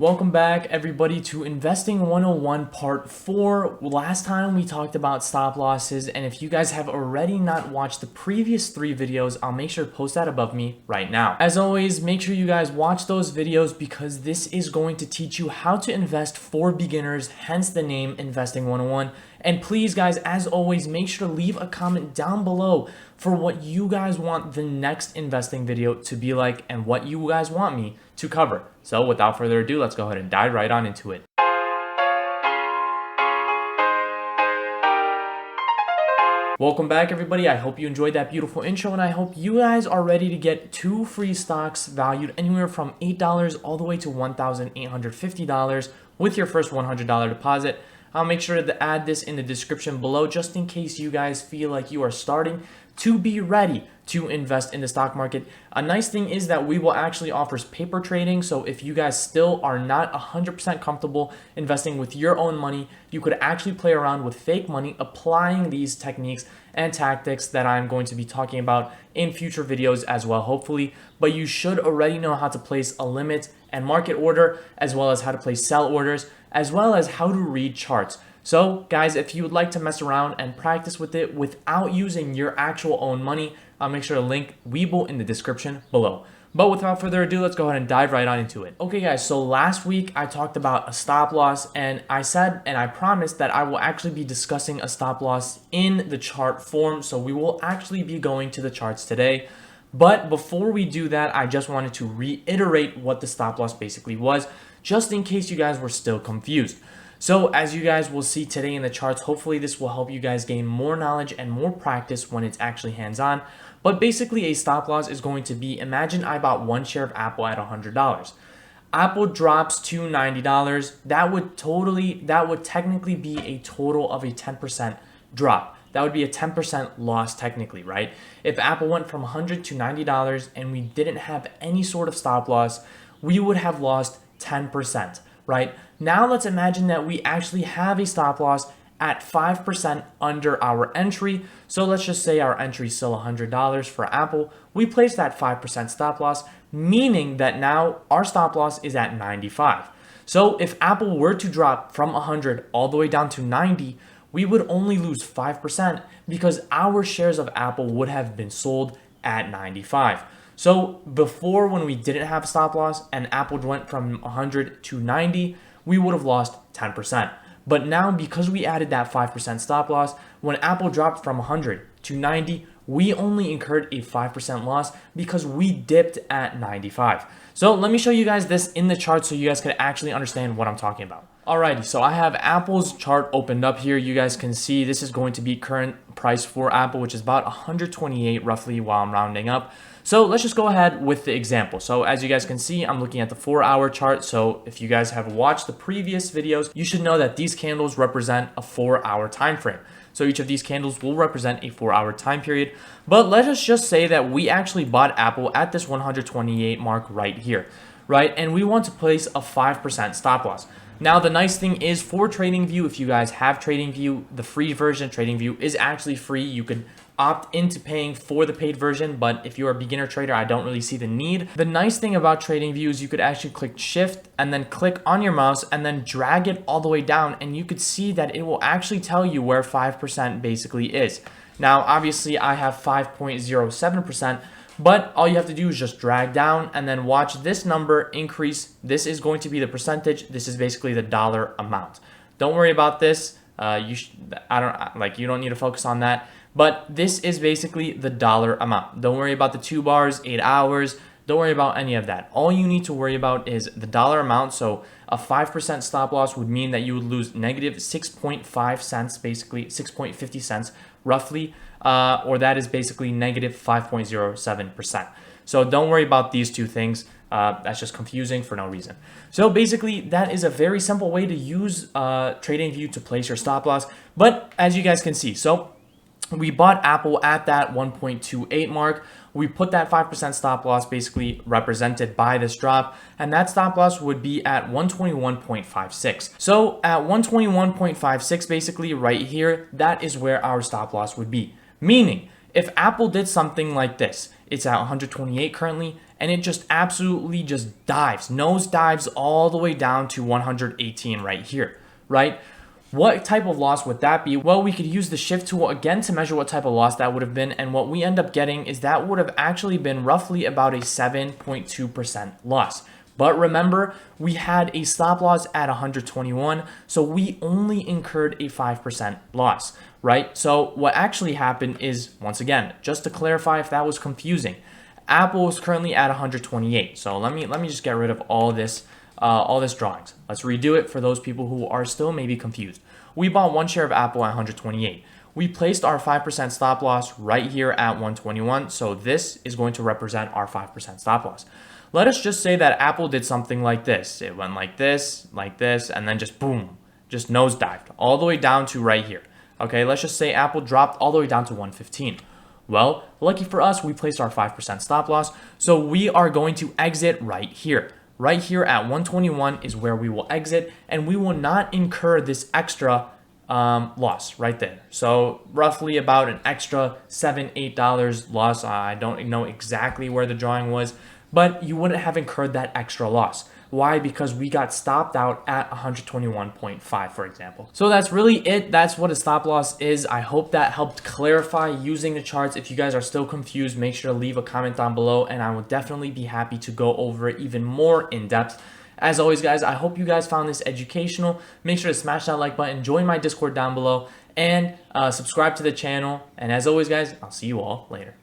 Welcome back, everybody, to Investing 101 Part 4. Last time we talked about stop losses, and if you guys have already not watched the previous 3 videos, I'll make sure to post that above me right now. As always, make sure you guys watch those videos because this is going to teach you how to invest for beginners, hence the name Investing 101. And please, guys, as always, make sure to leave a comment down below for what you guys want the next investing video to be like and what you guys want me to cover. So without further ado, let's go ahead and dive right on into it. Welcome back, everybody. I hope you enjoyed that beautiful intro, and I hope you guys are ready to get 2 free stocks valued anywhere from $8 all the way to $1,850 with your first $100 deposit. I'll make sure to add this in the description below just in case you guys feel like you are starting to be ready to invest in the stock market. A nice thing is that we will actually offer paper trading. So if you guys still are not 100% comfortable investing with your own money, you could actually play around with fake money, applying these techniques and tactics that I'm going to be talking about in future videos as well, hopefully. But you should already know how to place a limit and market order, as well as how to place sell orders, as well as how to read charts. So guys, if you would like to mess around and practice with it without using your actual own money, I'll make sure to link Webull in the description below. But without further ado, let's go ahead and dive right on into it. Okay guys, so last week I talked about a stop loss, and I said and I promised that I will actually be discussing a stop loss in the chart form. So we will actually be going to the charts today. But before we do that, I just wanted to reiterate what the stop loss basically was, just in case you guys were still confused. So as you guys will see today in the charts, hopefully this will help you guys gain more knowledge and more practice when it's actually hands-on. But basically a stop loss is going to be, imagine I bought 1 share of Apple at $100. Apple drops to $90. That would technically be a total of a 10% drop. That would be a 10% loss technically, right? If Apple went from $100 to $90 and we didn't have any sort of stop loss, we would have lost 10%, right? Now let's imagine that we actually have a stop loss at 5% under our entry. So let's just say our entry is still $100 for Apple. We place that 5% stop loss, meaning that now our stop loss is at 95. So if Apple were to drop from 100 all the way down to 90, we would only lose 5% because our shares of Apple would have been sold at 95. So before, when we didn't have a stop loss and Apple went from 100 to 90, we would have lost 10%. But now, because we added that 5% stop loss, when Apple dropped from 100 to 90, we only incurred a 5% loss because we dipped at 95. So let me show you guys this in the chart so you guys can actually understand what I'm talking about. Alrighty, so I have Apple's chart opened up here. You guys can see this is going to be current price for Apple, which is about 128 roughly while I'm rounding up. So let's just go ahead with the example. So as you guys can see, I'm looking at the 4-hour chart. So if you guys have watched the previous videos, you should know that these candles represent a 4-hour time frame. So each of these candles will represent a 4-hour time period. But let us just say that we actually bought Apple at this 128 mark right here, right? And we want to place a 5% stop loss. Now, the nice thing is for TradingView, if you guys have TradingView, the free version of TradingView is actually free. You could opt into paying for the paid version, but if you're a beginner trader, I don't really see the need. The nice thing about TradingView is you could actually click shift and then click on your mouse and then drag it all the way down, and you could see that it will actually tell you where 5% basically is. Now, obviously, I have 5.07%, but all you have to do is just drag down and then watch this number increase. This is going to be the percentage. This is basically the dollar amount. Don't worry about this. You don't need to focus on that. But this is basically the dollar amount. Don't worry about the 2 bars, 8 hours. Don't worry about any of that. All you need to worry about is the dollar amount. So a 5% stop loss would mean that you would lose negative 6.5 cents, basically 6.50 cents roughly, or that is basically negative 5.07%. So don't worry about these 2 things. That's just confusing for no reason. So basically, that is a very simple way to use TradingView to place your stop loss. But as you guys can see, so we bought Apple at that 1.28 mark. We put that 5% stop loss basically represented by this drop, and that stop loss would be at 121.56. So at 121.56, basically right here, that is where our stop loss would be. Meaning, if Apple did something like this, it's at 128 currently, and it just absolutely just nose dives all the way down to 118 right here, right? What type of loss would that be? Well, we could use the shift tool again to measure what type of loss that would have been. And what we end up getting is that would have actually been roughly about a 7.2% loss. But remember, we had a stop loss at 121, so we only incurred a 5% loss, right? So what actually happened is, once again, just to clarify if that was confusing, Apple is currently at 128. So let me just get rid of all this drawings. Let's redo it for those people who are still maybe confused. We bought one share of Apple at 128. We placed our 5% stop loss right here at 121. So this is going to represent our 5% stop loss. Let us just say that Apple did something like this. It went like this, and then just boom, just nosedived all the way down to right here. Okay, let's just say Apple dropped all the way down to 115. Well, lucky for us, we placed our 5% stop loss. So we are going to exit right here. Right here at 121 is where we will exit, and we will not incur this extra loss right there. So roughly about an extra $7, $8 loss. I don't know exactly where the drawing was, but you wouldn't have incurred that extra loss. Why? Because we got stopped out at 121.5, for example. So that's really it. That's what a stop loss is. I hope that helped clarify using the charts. If you guys are still confused, make sure to leave a comment down below, and I will definitely be happy to go over it even more in depth. As always, guys, I hope you guys found this educational. Make sure to smash that like button, join my Discord down below, and subscribe to the channel. And as always, guys, I'll see you all later.